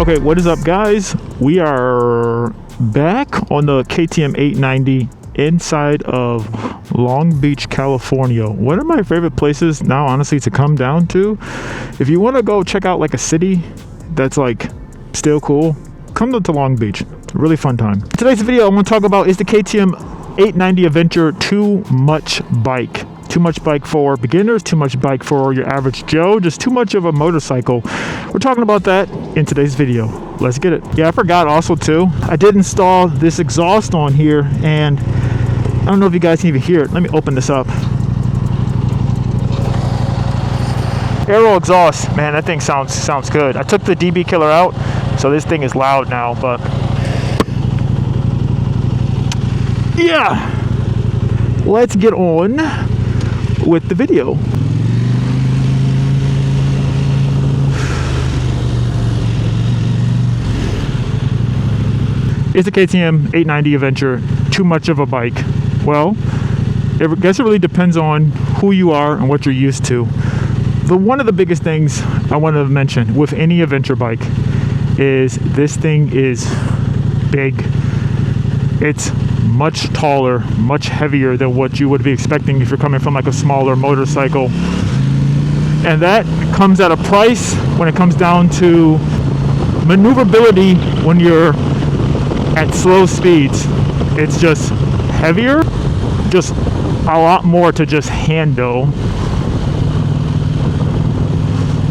Okay, what is up, guys? We are back on the KTM 890 inside of Long Beach, California. One of my favorite places now, honestly, to come down to. If you want to go check out like a city that's like still cool, come to Long Beach. It's a really fun time. Today's video I want to talk about is the KTM 890 Adventure Too Much Bike. Too much bike for beginners, too much bike for your average Joe, just too much of a motorcycle. We're talking about that in today's video. Let's get it. Yeah, I forgot also too, I did install this exhaust on here, and I don't know if you guys can even hear it. Let me open this up. Aero exhaust, man, that thing sounds good. I took the DB killer out, so this thing is loud now, but yeah, let's get on with the video. Is the KTM 890 Adventure too much of a bike? Well, I guess it really depends on who you are and what you're used to. One of the biggest things I want to mention with any adventure bike is this thing is big. It's much taller, much heavier than what you would be expecting if you're coming from like a smaller motorcycle. And that comes at a price when it comes down to maneuverability when you're at slow speeds. It's just heavier, just a lot more to just handle.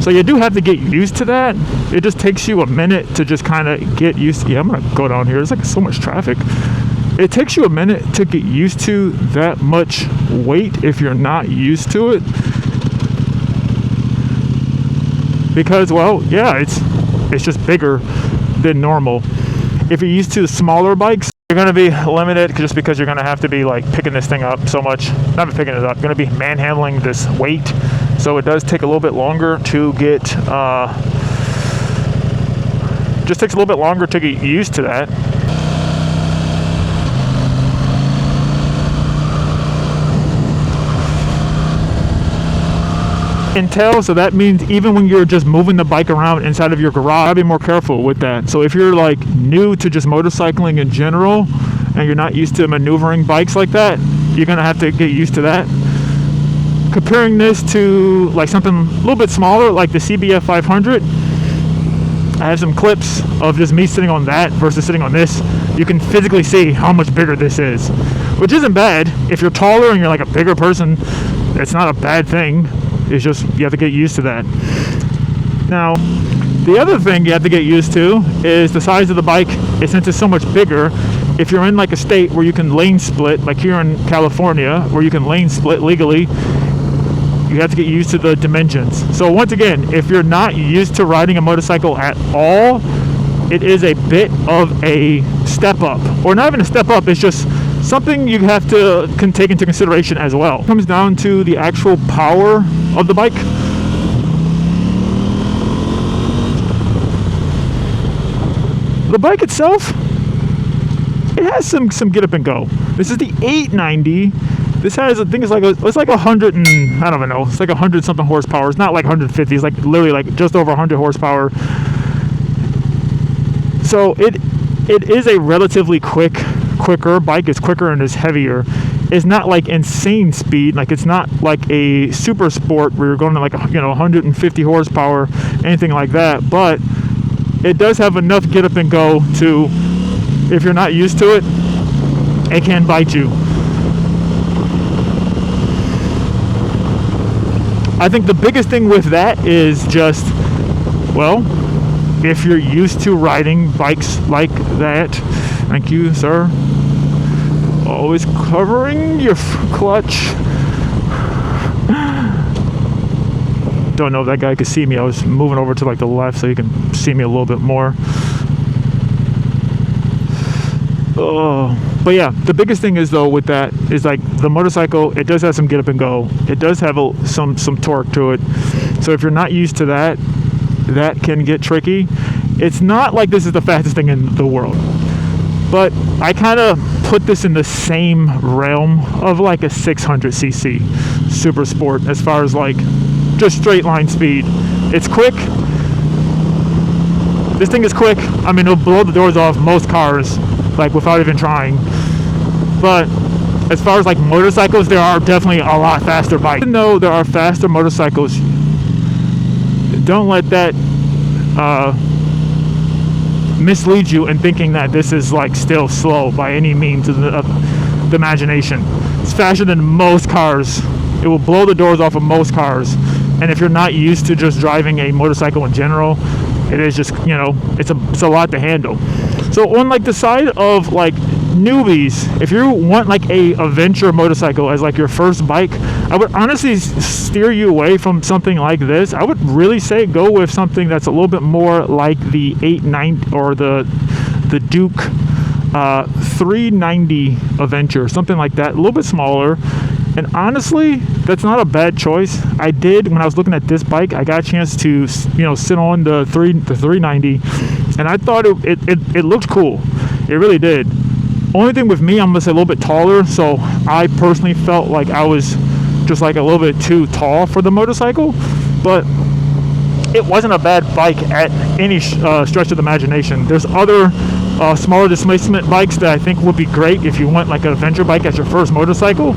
So you do have to get used to that. It just takes you a minute to just kind of get used to. Yeah, I'm gonna go down here. There's like so much traffic. It takes you a minute to get used to that much weight if you're not used to it. Because, well, yeah, it's just bigger than normal. If you're used to smaller bikes, you're gonna be limited just because you're gonna have to be like picking this thing up so much. Not picking it up, you're gonna be manhandling this weight. So it does take a little bit longer to get, just takes a little bit longer to get used to that. Tail, so that means even when you're just moving the bike around inside of your garage, I'll be more careful with that. So if you're like new to just motorcycling in general and you're not used to maneuvering bikes like that, you're gonna have to get used to that. Comparing this to like something a little bit smaller like the CBF 500, I have some clips of just me sitting on that versus sitting on this. You can physically see how much bigger this is, which isn't bad. If you're taller and you're like a bigger person, it's not a bad thing. It's just you have to get used to that. Now, the other thing you have to get used to is the size of the bike. Since it's so much bigger, if you're in like a state where you can lane split, like here in California, where you can lane split legally, you have to get used to the dimensions. So once again, if you're not used to riding a motorcycle at all, it is a bit of a step up. Or not even a step up, it's just something you have to take into consideration as well. It comes down to the actual power of the bike. The bike itself, it has some get up and go. This is the 890. This has, I think it's like 100 and, I don't even know, it's like 100 something horsepower. It's not like 150, it's like literally like just over 100 horsepower. So it is a relatively quicker bike. Is quicker and is heavier. It's not like insane speed. Like it's not like a super sport where you're going to like 150 horsepower, anything like that. But it does have enough get up and go to, if you're not used to it, it can bite you. I think the biggest thing with that is just, well, if you're used to riding bikes like that, thank you, sir. Always covering your clutch. Don't know if that guy could see me. I was moving over to like the left so he can see me a little bit more. But yeah, the biggest thing is though with that is like the motorcycle, it does have some get up and go. It does have some torque to it. So if you're not used to that, that can get tricky. It's not like this is the fastest thing in the world, but I kind of put this in the same realm of like a 600cc super sport as far as like just straight line speed. It's quick, This thing is quick. I mean, it'll blow the doors off most cars, like without even trying. But as far as like motorcycles, there are definitely a lot faster bikes. Even though there are faster motorcycles, don't let that mislead you in thinking that this is like still slow by any means of the imagination. It's faster than most cars. It will blow the doors off of most cars. And if you're not used to just driving a motorcycle in general, it is just, you know, it's a lot to handle. So on like the side of like newbies, if you want like a adventure motorcycle as like your first bike, I would honestly steer you away from something like this. I would really say go with something that's a little bit more like the 890 or the Duke 390 Adventure, something like that, a little bit smaller. And honestly, that's not a bad choice. I did, when I was looking at this bike, I got a chance to, you know, sit on the 390, and I thought it looked cool. It really did. Only thing with me, I'm gonna say a little bit taller, so I personally felt like I was just like a little bit too tall for the motorcycle, but it wasn't a bad bike at any stretch of the imagination. There's other smaller displacement bikes that I think would be great if you want like an adventure bike as your first motorcycle.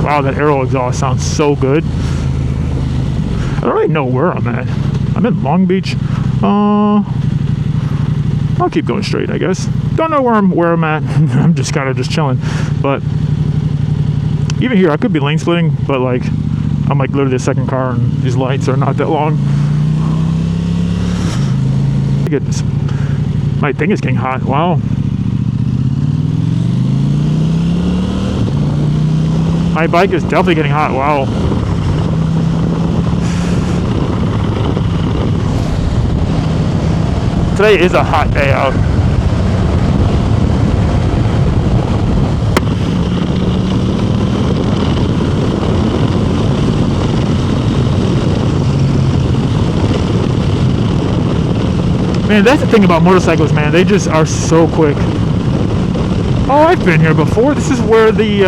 Wow, that aero exhaust sounds so good. I don't really know where I'm at. I'm in Long Beach. I'll keep going straight, I guess. Don't know where I'm at. I'm just kind of just chilling. But even here, I could be lane splitting, but like I'm like literally the second car, and these lights are not that long. Goodness, my thing is getting hot. Wow. My bike is definitely getting hot. Wow. Today is a hot day out. Man, that's the thing about motorcycles, man. They just are so quick. Oh, I've been here before. This is where the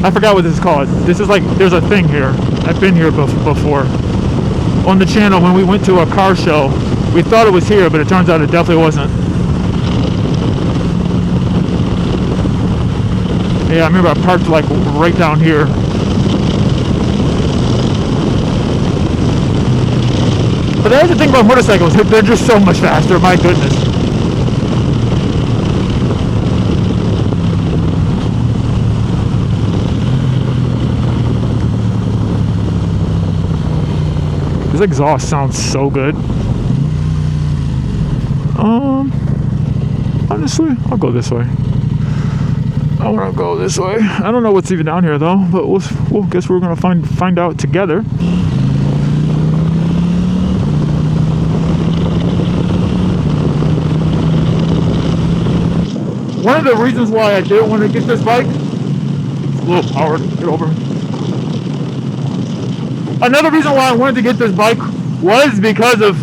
I forgot what this is called. This is like, there's a thing here. I've been here before. On the channel, when we went to a car show, we thought it was here, but it turns out it definitely wasn't. Yeah, I remember I parked like right down here. But that's the thing about motorcycles. They're just so much faster, my goodness. This exhaust sounds so good. Honestly, I'll go this way. I want to go this way. I don't know what's even down here though, but we'll guess we're gonna find out together. One of the reasons why I didn't want to get this bike, it's a little powered, get over. Another reason why I wanted to get this bike was because of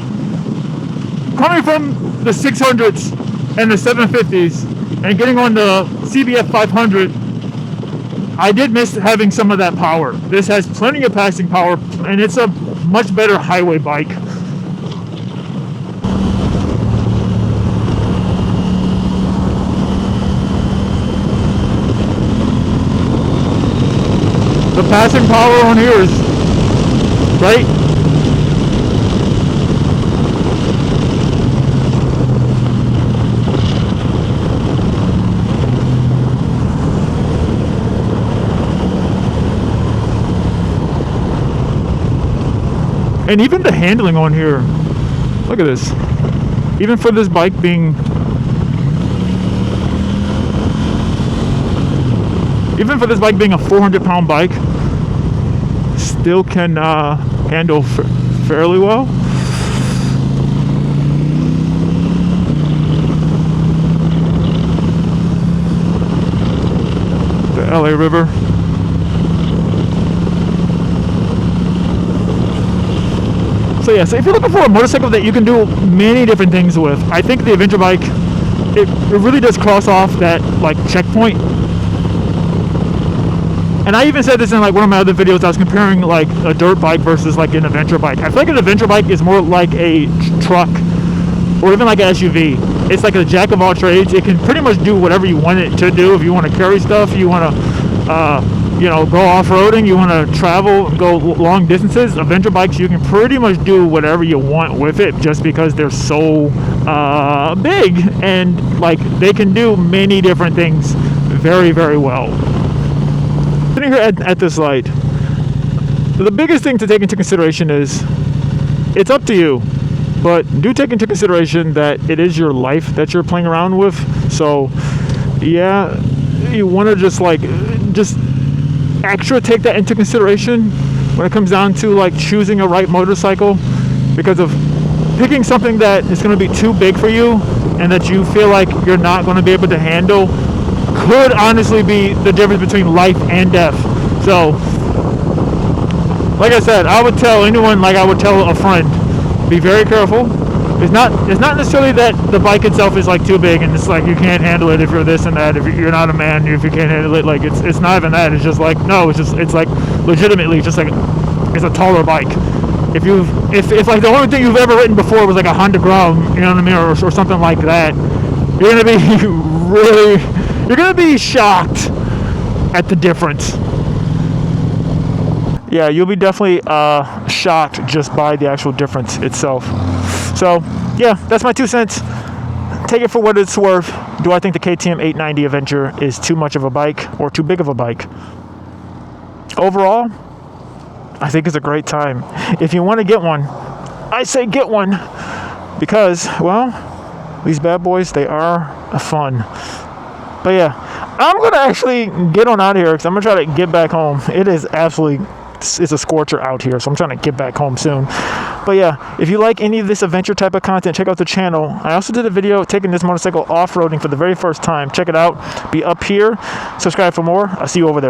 coming from the 600s and the 750s and getting on the CBF 500. I did miss having some of that power. This has plenty of passing power, and it's a much better highway bike. The passing power on here is great. And even the handling on here, look at this. Even for this bike being, a 400-pound bike, still can handle fairly well. The LA River. So yeah, so if you're looking for a motorcycle that you can do many different things with, I think the adventure bike, it really does cross off that like checkpoint. And I even said this in like one of my other videos. I was comparing like a dirt bike versus like an adventure bike. I feel like an adventure bike is more like a truck or even like an SUV. It's like a jack of all trades. It can pretty much do whatever you want it to do. If you want to carry stuff, you want to go off-roading, you want to travel, go long distances, adventure bikes, you can pretty much do whatever you want with it, just because they're so big, and like they can do many different things very, very well. Sitting here at this light, the biggest thing to take into consideration is it's up to you, but do take into consideration that it is your life that you're playing around with. So yeah, you want to just extra take that into consideration when it comes down to like choosing a right motorcycle, because of picking something that is going to be too big for you and that you feel like you're not going to be able to handle could honestly be the difference between life and death. So like I said, I would tell anyone, like I would tell a friend, be very careful. It's not necessarily that the bike itself is like too big and it's like you can't handle it if you're this and that, if you're not a man, if you can't handle it. Like it's not even that. It's just like, no, it's like legitimately just like it's a taller bike. If like the only thing you've ever ridden before was like a Honda Grum, you know what I mean, or something like that, you're gonna be shocked at the difference. Yeah, you'll be definitely shocked just by the actual difference itself. So yeah, that's my 2 cents. Take it for what it's worth. Do I think the KTM 890 Adventure is too much of a bike or too big of a bike? Overall, I think it's a great time. If you want to get one, I say get one, because, well, these bad boys, they are fun. But yeah, I'm going to actually get on out of here because I'm going to try to get back home. It is absolutely, it's a scorcher out here, so I'm trying to get back home soon. But yeah, if you like any of this adventure type of content, check out the channel. I also did a video taking this motorcycle off-roading for the very first time. Check it out. Be up here. Subscribe for more. I'll see you over there.